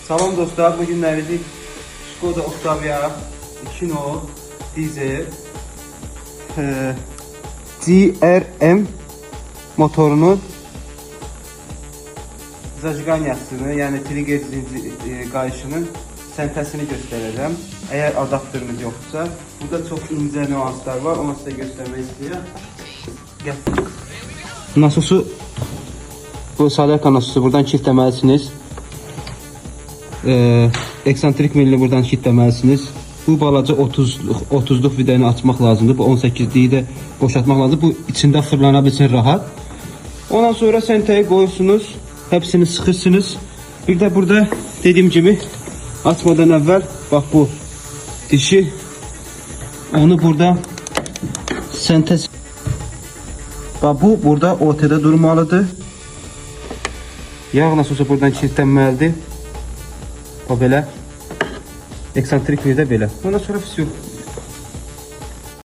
Salam dostlar, bugün nəridik Skoda Octavia 2 nol dizel GRM motorunun zajqanyasını, yəni trigger qayışının sentəsini göstərəcəm. Əgər adaptörümüz yoxsa, burada çox incə nüanslar var, onu sizə göstərmək istəyirəm. Gəl. Nasosu, bu Salerka nasosu, buradan kilitləməlisiniz. Eksantrik milini buradan kilitləməlisiniz. Bu balaca 30'luq vidayını açmaq lazımdır. Bu 18'liyi də boşaltmaq lazımdır. Bu içində fırlana bilsin rahat. Ondan sonra sentəyi qoyursunuz. Hepsini sıxırsınız. Bir de burada dediğim gibi açmadan əvvəl bax bu dişi, onu burada sentez, bax bu burada ortada durmalıdır. Yağ nasıl olsa buradan kilitlənməlidir. O belə. Eksantrik bir də belə. Ondan sonra pis yox.